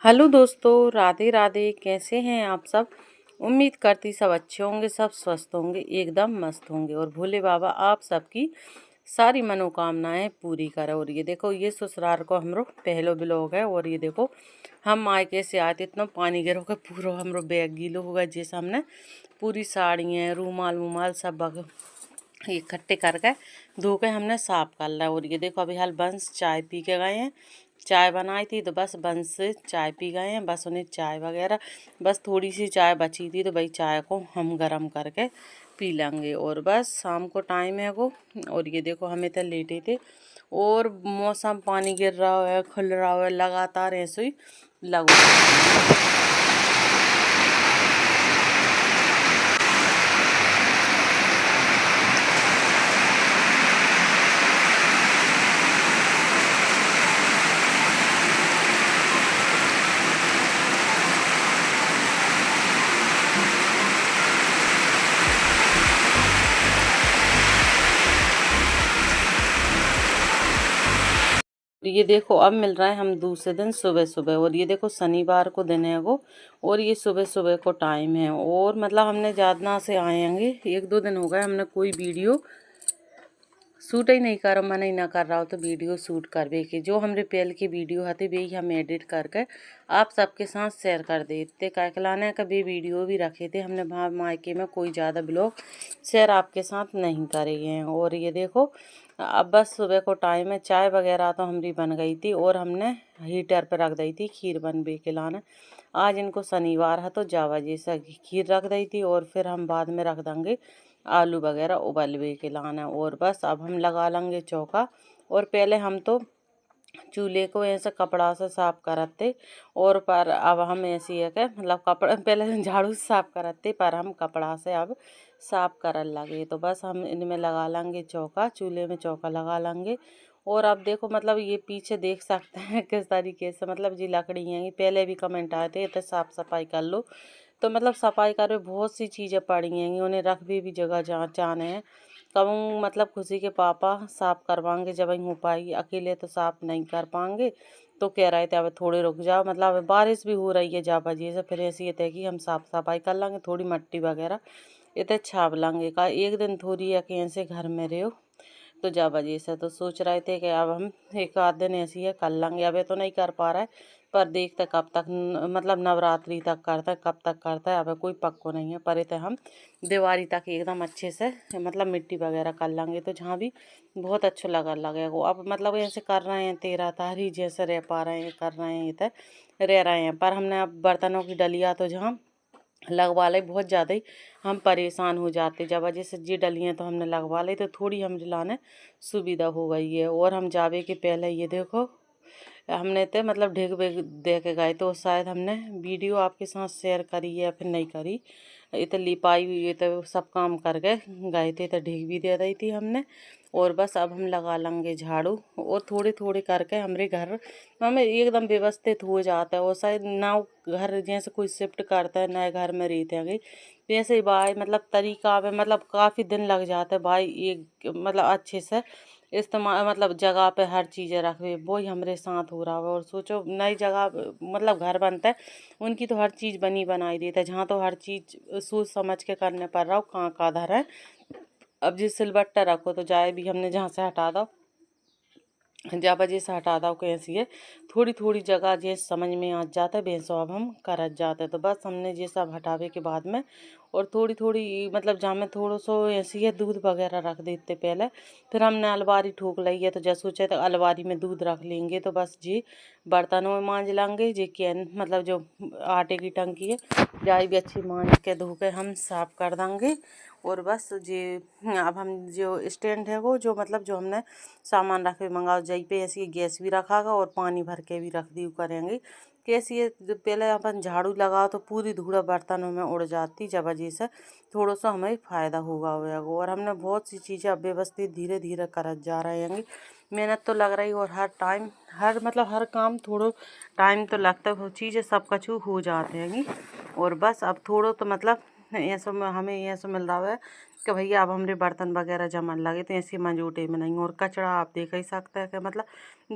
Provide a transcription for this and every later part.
Hello दोस्तों, राधे राधे। कैसे हैं आप सब? उम्मीद करती सब अच्छे होंगे, सब स्वस्थ होंगे, एकदम मस्त होंगे और भोले बाबा आप सबकी सारी मनोकामनाएं पूरी करे। और ये देखो, ये ससुराल को हमरो पहलो ब्लॉग है। और ये देखो, हम मायके से आए थे, इतना पानी गिरो के पूरा हमरो बैग गीलो हो गया। जैसे हमने पूरी साड़ियाँ रूमाल वूमाल सब इकट्ठे करके धो के हमने साफ कर लिया। और ये देखो, अभी हाल बंस चाय पी के गए हैं। चाय बनाई थी तो बस बंस से चाय पी गए हैं। बस उन्हें चाय वगैरह, बस थोड़ी सी चाय बची थी तो भाई चाय को हम गरम करके पी लेंगे। और बस शाम को टाइम है वो। और ये देखो, हमें तो लेटे थे और मौसम पानी गिर रहा है, खुल रहा है, लगातार ऐसे ही लगो। ये देखो, अब मिल रहा है हम दूसरे दिन सुबह सुबह। और ये देखो, शनिवार को दिन है वो। और ये सुबह सुबह को टाइम है। और मतलब हमने जादना से आएंगे, 1-2 दिन हो गए हमने कोई वीडियो शूट ही नहीं करो, मन ही ना कर रहा हो तो वीडियो शूट करवे के। जो हमरे पहले की वीडियो हती वे ही हम एडिट करके आप सबके साथ शेयर कर देते। कायकलाने का भी वीडियो भी रखे थे हमने वहाँ मायके में, कोई ज़्यादा ब्लॉग शेयर आपके साथ नहीं करे हैं। और ये देखो, अब बस सुबह को टाइम है। चाय वगैरह तो हमारी बन गई थी और हमने हीटर पर रख दी थी खीर बनवे के लाने। आज इनको शनिवार है तो जावा जैसा खीर रख दी थी और फिर हम बाद में रख देंगे आलू वगैरह उबलवे के लाना। और बस अब हम लगा लेंगे चौका। और पहले हम तो चूल्हे को ऐसे कपड़ा से साफ करते। और पर अब हम ऐसी है कि मतलब कपड़ा पहले झाड़ू से साफ करते, पर हम कपड़ा से अब साफ करन लगे। तो बस हम इनमें लगा लेंगे चौका, चूल्हे में चौका लगा लेंगे। और अब देखो, मतलब ये पीछे देख सकते हैं किस तरीके से, मतलब जी लकड़ी हैं। पहले भी कमेंट आए थे तो साफ सफाई कर लो, तो मतलब सफाई कर बहुत सी चीज़ें पड़ी हैं, उन्हें रख भी जगह जहाँ चाहने हैं। कहूँ मतलब खुशी के पापा साफ करवाएंगे जब ही हो पाएगी, अकेले तो साफ नहीं कर पाएंगे। तो कह रहे थे अब थोड़े रुक जाओ, मतलब बारिश भी हो रही है जा वजह से। फिर ऐसी है कि हम साफ सफाई कर लेंगे, थोड़ी मिट्टी वगैरह इतने छाप लेंगे का एक दिन थोड़ी है कि ऐसे घर में रहो तो जा वजह से। तो सोच रहे थे कि अब हम एक आध दिन ऐसी है कर लेंगे। अब तो नहीं कर पा रहा है, पर देखते कब तक मतलब नवरात्रि तक करता है, कब तक करता है अब कोई पक्को नहीं है। पर इतने हम दिवाली तक एकदम अच्छे से मतलब मिट्टी वगैरह कर लेंगे तो जहाँ भी बहुत अच्छा लगेगा। अब मतलब ऐसे कर रहे हैं 13 तारीख जैसे रह पा रहे हैं, कर रहे हैं इतने रह रहे हैं। पर हमने अब बर्तनों की डलिया तो जहाँ लगवा ली बहुत ज़्यादा ही हम परेशान हो जाते। जब वजह से जी डलियाँ तो हमने लगवा ली तो थोड़ी हम लाने सुविधा हो गई है। और हम जावे के पहले ये देखो, हमने तो मतलब ढेक वेग दे के गए तो शायद हमने वीडियो आपके साथ शेयर करी है या फिर नहीं करी। ये तो लिपाई ये तो सब काम कर गए थे तो ढेक भी दे दी थी हमने। और बस अब हम लगा लेंगे झाड़ू। और थोड़े थोड़े करके हमारे घर हमें एकदम व्यवस्थित हो जाता है। और शायद ना घर जैसे कोई शिफ्ट करता है नए घर में रहते हैं वैसे ही भाई, मतलब तरीका में मतलब काफ़ी दिन लग जाता है भाई एक मतलब अच्छे से इस्तेमाल, मतलब जगह पे हर चीज़ें रखे वो ही हमारे साथ हो रहा है। और सोचो नई जगह मतलब घर बनता है, उनकी तो हर चीज़ बनी बनाई देता है, जहाँ तो हर चीज़ सोच समझ के करने पड़ रहा हो कहाँ का धर है। अब जिस सिलबट्टा रखो तो जाए भी हमने जहाँ से हटा दो, जा वजह से हटा दो कैसी है। थोड़ी थोड़ी जगह जे समझ में आ जाता है बेसो अब हम करत जाते। तो बस हमने ये सब हटावे के बाद में और थोड़ी थोड़ी मतलब जहाँ में थोड़ा सो ऐसी है दूध वगैरह रख देते पहले। फिर हमने अलमारी ठोक ली है तो जैसे सोचे तो अलमारी में दूध रख लेंगे। तो बस जी बर्तनों में मांज लेंगे, जी कैन मतलब जो आटे की टंकी है जाई भी अच्छी मांज के धो के हम साफ कर देंगे। और बस जी अब हम जो स्टैंड है वो जो मतलब जो हमने सामान रख के मंगाओ जई पे ऐसी गैस भी रखागा और पानी भर के भी रख दी करेंगे। कैसी है जो पहले अपन झाड़ू लगाओ तो पूरी धूड़ा बर्तनों में उड़ जाती, जब वजह से थोड़ा सा हमें फ़ायदा होगा। और हमने बहुत सी चीज़ें अब व्यवस्थित धीरे धीरे करत जा रहे हैं। मेहनत तो लग रही और हर टाइम हर मतलब हर काम थोड़ो टाइम तो लगता है, वो चीज़ें सब कछु हो जाते हैं। और बस अब थोड़ो तो मतलब ऐसा हमें ऐसा मिल रहा है कि भैया अब हमारे बर्तन वगैरह जमन लगे तो ऐसे मंजूटे में नहीं। और कचरा आप देख ही सकते हैं कि मतलब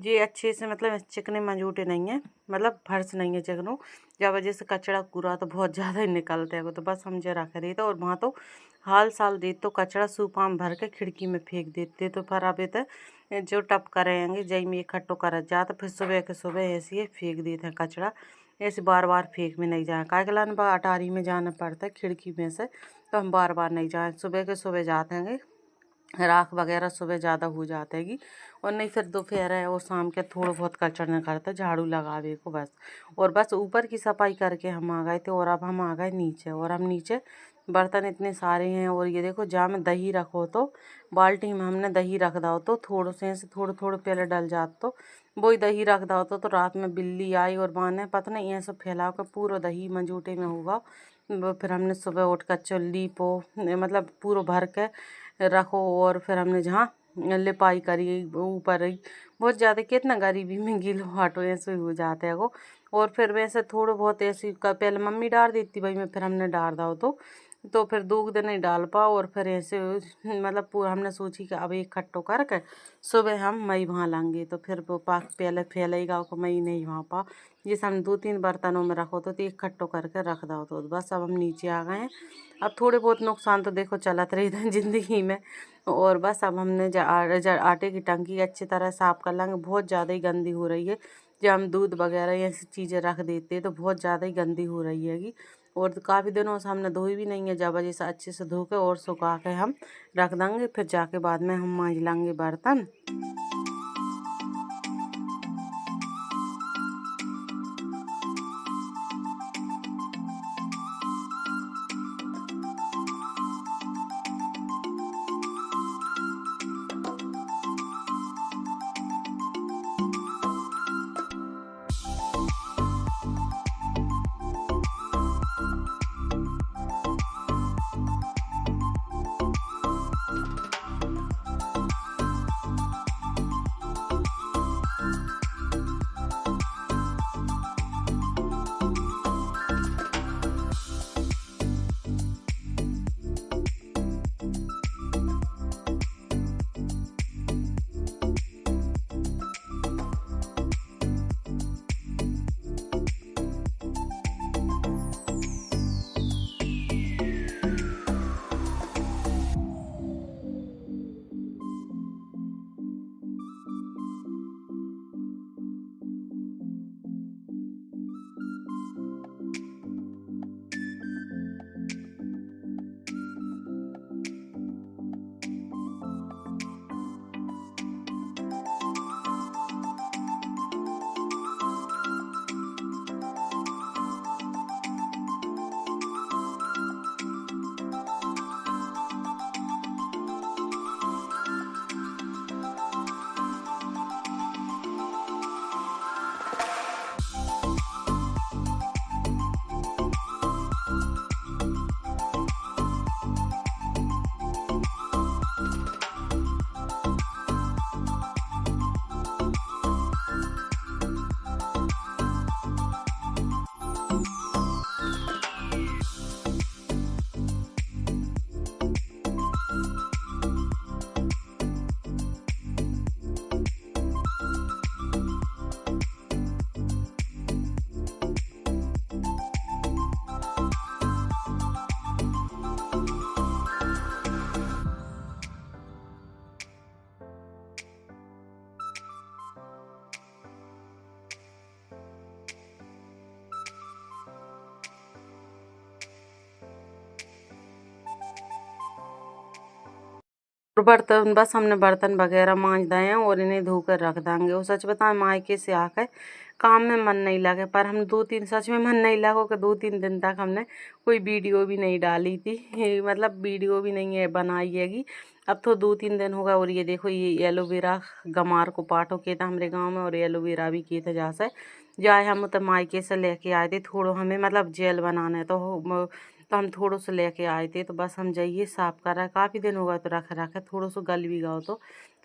ये अच्छे से मतलब चिकने मंजूटे नहीं है, मतलब फर्श नहीं है चिकनो, जब वजह से कचरा कूड़ा तो बहुत ज़्यादा ही निकलते हैं। तो बस हम जे रख रहे थे और वहाँ तो हाल साल दे तो कचरा सूपा में भर के खिड़की में फेंक देते। तो फिर अब तो जो टप करेंगे जई में इकट्ठो कर जाता, फिर सुबह के सुबह ऐसे ही फेंक देते हैं कचरा। ऐसे बार बार फेंक में नहीं जाए, काय के बा अटारी में जाना पड़ता है खिड़की में से, तो हम बार बार नहीं जाए, सुबह के सुबह जाते हैं। राख वगैरह सुबह ज़्यादा हो जातेगी और नहीं फिर दोपहर है और शाम के थोड़ा बहुत कचरा निकलता झाड़ू लगावे को बस। और बस ऊपर की सफाई करके हम आ गए थे और अब हम आ गए नीचे। और हम नीचे बर्तन इतने सारे हैं और ये देखो जहाँ में दही रखो तो बाल्टी में हमने दही रख दो तो थोड़े से थोड़े थोड़े पहले डल जात तो वही दही रख दो तो रात में बिल्ली आई और बाने पता नहीं ये सब फैला कर पूरा दही मंजूटे में होगा। वो फिर हमने सुबह उठ कर चुल्ली पो मतलब पूरा भर के रखो और फिर हमने जहाँ लिपाई करी ऊपर ही बहुत ज़्यादा कितना गरीबी में गीलो हाटो ऐसे ही हो जाते हैं वो। और फिर वैसे थोड़ा बहुत ऐसी पहले मम्मी डाल देती भाई में, फिर हमने डाल दो तो फिर 2 दिन नहीं डाल पाओ और फिर ऐसे मतलब पूरा हमने सोची कि अब इकट्ठो करके सुबह हम मई वहाँ लाएंगे। तो फिर वो पाक पहले फैलेगा को मई नहीं वहाँ पा, जिस हम 2-3 बर्तनों में रखो तो इकट्ठो करके रख दो। तो बस अब हम नीचे आ गए हैं। अब थोड़े बहुत नुकसान तो देखो चलत रही था ज़िंदगी में। और बस अब हमने आटे की टंकी अच्छी तरह साफ़ कर लेंगे, बहुत ज़्यादा ही गंदी हो रही है। जब हम दूध वगैरह ऐसी चीज़ें रख देते हैं तो बहुत ज़्यादा ही गंदी हो रही हैगी। और काफ़ी दिनों से हमने धोई भी नहीं है, जब वजह से अच्छे से धो के और सुखा के हम रख देंगे, फिर जाके बाद में हम मांज लेंगे बर्तन। और बर्तन बस हमने बर्तन वगैरह मांज दिए हैं और इन्हें धोकर रख देंगे। और सच बताएं मायके से आकर काम में मन नहीं लगे, पर हम 2-3 सच में मन नहीं लगा कि 2-3 दिन तक हमने कोई वीडियो भी नहीं डाली थी मतलब वीडियो भी नहीं है बनाई हैगी। अब तो 2-3 दिन हो गए। और ये देखो ये एलोवेरा गमार को पाठो किए थे हमारे गाँव में और एलोवेरा भी किए थे जहाँ से जाए हम तो मायके से लेके आए थे। थोड़ो हमें मतलब जेल बनाने तो हम थोड़ो से लेके आए थे। तो बस हम जाइए साफ़ कर रहे, काफ़ी दिन हो गए तो रख रखे थोड़ो सो गल भी गया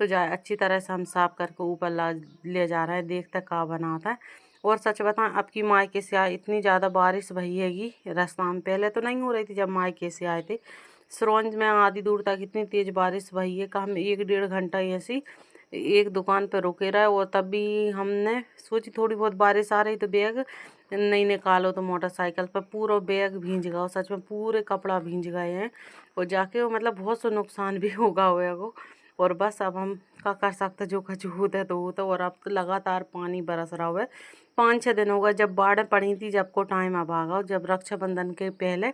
तो जाए अच्छी तरह से हम साफ़ करके ऊपर ला ले जा रहे हैं, देखते का बनाता है। और सच बताएं, अब की मायके से आए इतनी ज़्यादा बारिश भई हैगी रास्ता में, पहले तो नहीं हो रही थी जब मायके से आए थे। सिरोंज में आधी दूर तक इतनी तेज़ बारिश भई है कि हम 1-1.5 घंटा ऐसी एक दुकान पर रुके रहे, और तब भी हमने सोची थोड़ी बहुत बारिश आ रही तो बैग नहीं निकालो, तो मोटरसाइकिल पर पूरा बैग भींज गया, सच में पूरे कपड़ा भींज गए हैं। और जाके वो मतलब बहुत सो नुकसान भी होगा वो। और बस अब हम क्या कर सकते, जो कुछ होता है तो होता है। और अब तो लगातार पानी बरस रहा हुआ है। 5-6 दिन हो गए जब बाढ़ पड़ी थी, जब को टाइम अब आ गया, जब रक्षाबंधन के पहले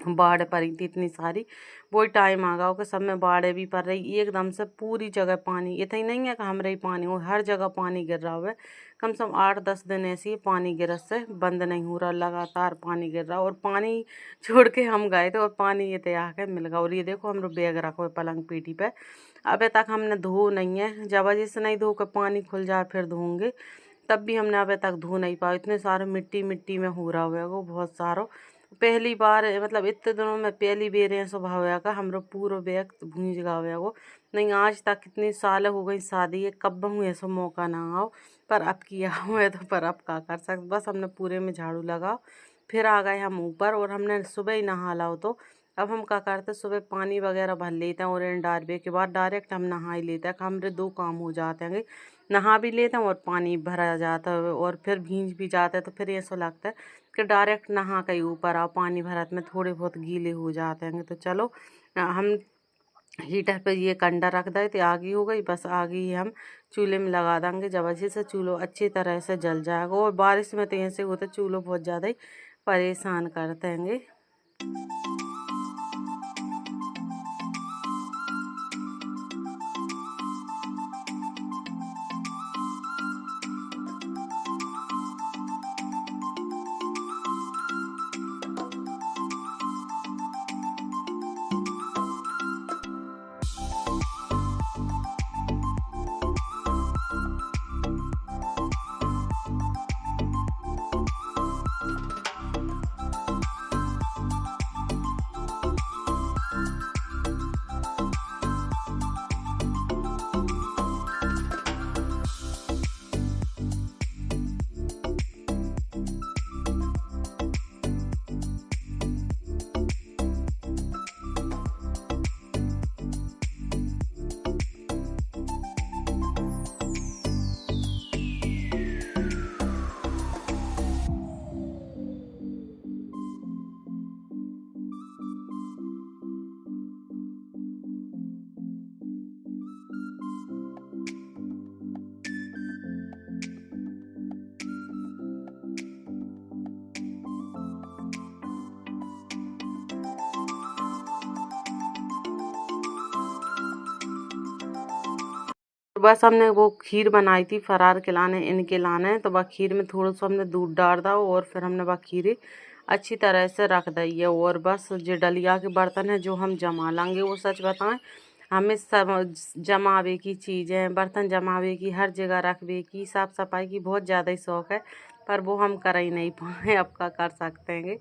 बाढ़ पड़ी थी इतनी सारी, वही टाइम आ गया कि सब में बाढ़ भी पड़ रही एकदम से, पूरी जगह पानी। ये ही नहीं है कि हमारे ही पानी हो, हर जगह पानी गिर रहा हुआ है। कम से कम 8-10 दिन ऐसे ही पानी गिरत से बंद नहीं हो रहा, लगातार पानी गिर रहा। और पानी छोड़ के हम गए थे और पानी ये तैयार के मिल गया। और ये देखो हम बैग रखो है पलंग पीटी पे, अभी तक हमने धो नहीं है, जब वजह से नहीं धो के पानी खुल जाए फिर धोंगे, तब भी हमने अभी तक धो नहीं पाया। इतने सारे मिट्टी मिट्टी में हो रहा हुआ वो बहुत सारो। पहली बार मतलब इतने दिनों में पहली बेर ऐसा हुआ का हमरो पूरा बैग भूंज गया हुआ वो। नहीं आज तक कितनी साल हो गई शादी है, कब हुए ऐसा मौका ना आओ, पर अब किया हुआ है तो पर अब क्या कर सकते। बस हमने पूरे में झाड़ू लगाओ, फिर आ गए हम ऊपर, और हमने सुबह ही नहा लाओ। तो अब हम क्या करते, सुबह पानी वगैरह भर लेते हैं और इन डारबे के बाद डायरेक्ट हम नहा ही लेते हैं। हमारे 2 काम हो जाते हैं, नहा भी लेते हैं और पानी भरा जाता है, और फिर भींज भी जाता है। तो फिर ऐसा लगता है कि डायरेक्ट नहा के ऊपर आओ, पानी भरत में थोड़े बहुत गीले हो जाते हैं। तो चलो हम हीटर पे ये कंडा रख दे तो आगी हो गई, बस आगी ही हम चूल्हे में लगा देंगे, जब अच्छे से चूल्हा अच्छी तरह से जल जाएगा। और बारिश में तो ऐसे होता है चूल्हा बहुत ज़्यादा ही परेशान करते हैं। बस हमने वो खीर बनाई थी फरार के लाने इनके लाने, तो वह खीर में थोड़ा सा हमने दूध डाल दा, और फिर हमने वह खीर अच्छी तरह से रख दी है। और बस जो डलिया के बर्तन है जो हम जमा लेंगे, वो सच बताएं हमें सब जमावे की चीज़ें, बर्तन जमावे की, हर जगह रखवे की, साफ़ सफाई की बहुत ज़्यादा ही शौक़ है, पर वो हम कर ही नहीं पाए। अब क्या कर सकते हैं।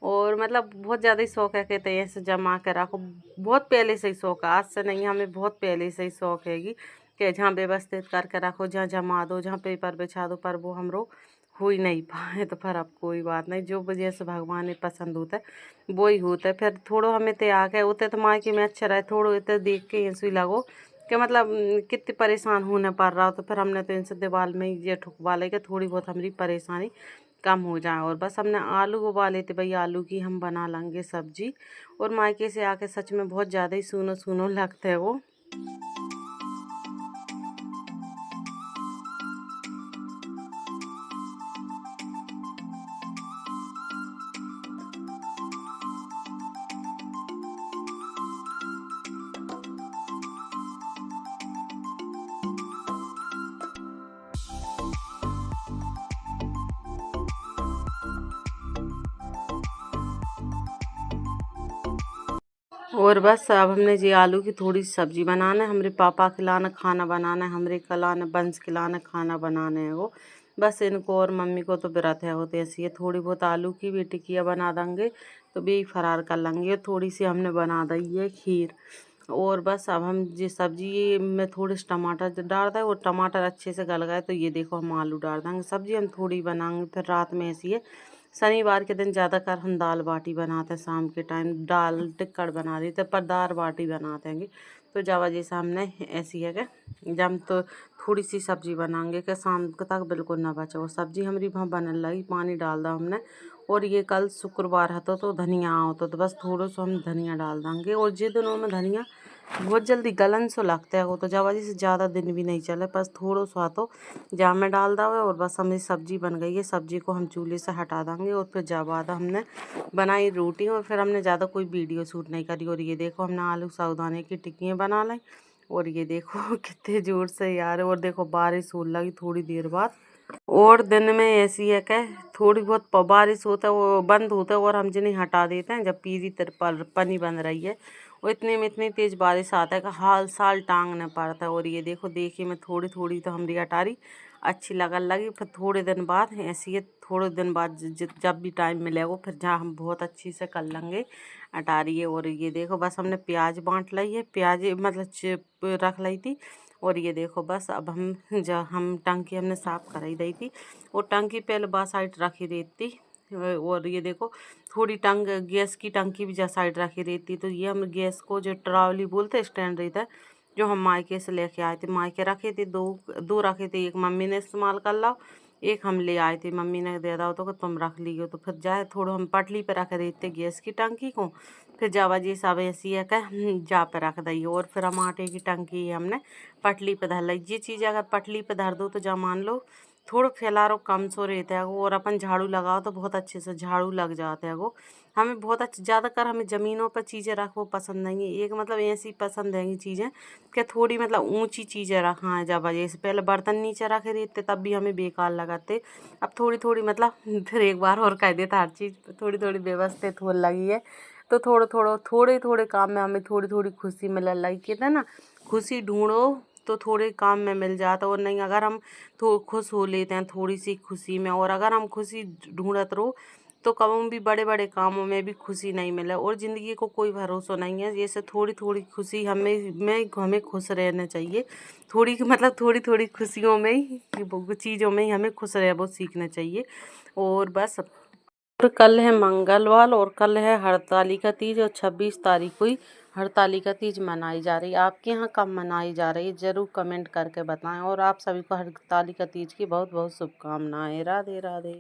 और मतलब बहुत ज़्यादा ही शौक़ है, कहते हैं ऐसे जमा के रखो, बहुत पहले से ही शौक़ है, आज से नहीं, हमें बहुत पहले से ही शौक़ हैगी कि जहाँ व्यवस्थित करके रखो, जहाँ जमा दो, जहाँ पेपर बिछा दो, पर वो हमरो हो ही नहीं पाए। तो फिर अब कोई बात नहीं, जो वजह से भगवान ने पसंद होता है वो ही होता है। फिर थोड़ो हमें ते आ गए होते तो मायके में अच्छा रहे, थोड़ो इतने देख के ऐसे ही लगो कि मतलब कितने परेशान होने पड़ रहा हो। तो फिर हमने तो इनसे दीवार में ये ठुकवा ले कि थोड़ी बहुत हमारी परेशानी कम हो जाए। और बस हमने आलू उबाले थे भाई, आलू की हम बना लेंगे सब्जी। और मायके से आके सच में बहुत ज़्यादा ही सूनो सूनो लगता है वो। और बस अब हमने जी आलू की थोड़ी सब्जी बनाना है, हमारे पापा खिलाना खाना बनाना है, हमारे खिलाना बंस खिलाना खाना बनाने हैं वो। बस इनको और मम्मी को तो व्रत है होते ऐसी है, थोड़ी बहुत आलू की भी टिकिया बना देंगे तो भी फरार कर लेंगे। थोड़ी सी हमने बना दी है खीर। और बस अब हम ये सब्जी में थोड़े से टमाटर डाल दें और टमाटर अच्छे से गल गए तो ये देखो हम आलू डाल देंगे। सब्जी हम थोड़ी बनाएंगे, फिर रात में ऐसी है। शनिवार के दिन ज़्यादातर हम दाल बाटी बनाते हैं, शाम के टाइम दाल टिक्कड़ बना देते पर दाल बाटी बनाते हैं। तो जब जैसा हमने ऐसी है कि जब हम तो थोड़ी सी सब्जी बनाएंगे कि शाम तक बिल्कुल ना बचे। और सब्जी हमारी वहाँ बनने लगी, पानी डाल दा हमने। और ये कल शुक्रवार हतो तो धनिया होता तो बस थोड़ा सा हम धनिया डाल देंगे। और जिन दिनों में धनिया बहुत जल्दी गलन सो लगता है वो, तो जब वजह से ज़्यादा दिन भी नहीं चले, बस थोड़ा सा तो जाम में डाल दावे। और बस हमें सब्जी बन गई है। सब्जी को हम चूल्हे से हटा देंगे और फिर जब बाद हमने बनाई रोटी और फिर हमने ज़्यादा कोई वीडियो शूट नहीं करी। और ये देखो हमने आलू साबुदाने की टिक्कियाँ बना ली। और ये देखो कितने जोर से यार। और देखो बारिश हो लगी थोड़ी देर बाद। और दिन में ऐसी है कि थोड़ी बहुत बारिश होता है वो बंद होता है और हम जिन्हें हटा देते हैं जब पीरी पर पनी बन रही है। और इतने में इतनी तेज़ बारिश आता है कि हाल साल टांगना पड़ता है। और ये देखो देखिए मैं थोड़ी थोड़ी तो हमारी अटारी अच्छी लगन लगी। फिर थोड़े दिन बाद ऐसी है, थोड़े दिन बाद जब भी टाइम मिलेगा फिर जहाँ हम बहुत अच्छी से कर लेंगे अटारी है। और ये देखो बस हमने प्याज बांट ली है, प्याज मतलब रख ली थी। और ये देखो बस अब हम टंकी हमने साफ़ कराई दी थी और टंकी पहले बा साइड रखी रहती। और ये देखो थोड़ी गैस की टंकी भी जा साइड रखी रहती। तो ये हम गैस को जो ट्रॉली बोलते स्टैंड रहता है जो हम मायके से लेके आए थे, मायके रखे थे दो दो रखे थे। एक मम्मी ने इस्तेमाल कर ला, एक हम ले आए थे, मम्मी ने दे दा तो कि तुम रख लियो। तो फिर जाए थोड़ा हम पटली पे रख देते गैस की टंकी को। फिर जावा जी सब ऐसी है कि जा पे रख दी। और फिर हम आटे की टंकी हमने पटली पे धर ली। ये चीज़ अगर पटली पे धर दो तो जा मान लो थोड़ा फैलारो कम सो रहता है वो। और अपन झाड़ू लगाओ तो बहुत अच्छे से झाड़ू लग जाता है वो। हमें बहुत अच्छी ज़्यादातर हमें ज़मीनों पर चीज़ें रखो पसंद नहीं है। एक मतलब ऐसी पसंद है चीज़ें कि थोड़ी मतलब ऊंची चीज़ें रखा है। जब वजह से पहले बर्तन नीचे रखे रहते तब भी हमें बेकार लगाते। अब थोड़ी थोड़ी मतलब फिर एक बार और कह देता हर चीज़ थोड़ी थोड़ी व्यवस्थित हो लगी है। तो थोड़े थोड़े काम में हमें थोड़ी थोड़ी खुशी मिलने लगी। कहते हैं ना खुशी ढूंढो तो थोड़े काम में मिल जाता। और नहीं अगर हम तो खुश हो लेते हैं थोड़ी सी खुशी में। और अगर हम खुशी ढूंढत रहो तो कभी भी बड़े बड़े कामों में भी खुशी नहीं मिले। और ज़िंदगी को कोई भरोसा नहीं है। जैसे थोड़ी थोड़ी खुशी हमें खुश रहना चाहिए। मतलब थोड़ी थोड़ी खुशियों में ही चीज़ों में ही हमें खुश रह वो सीखना चाहिए। और बस और कल है मंगलवार और कल है हरतालिका तीज और 26 तारीख को ही हरतालिका तीज मनाई जा रही है। आपके यहाँ कब मनाई जा रही है ज़रूर कमेंट करके बताएं। और आप सभी को हरतालिका तीज की बहुत बहुत शुभकामनाएं। राधे राधे।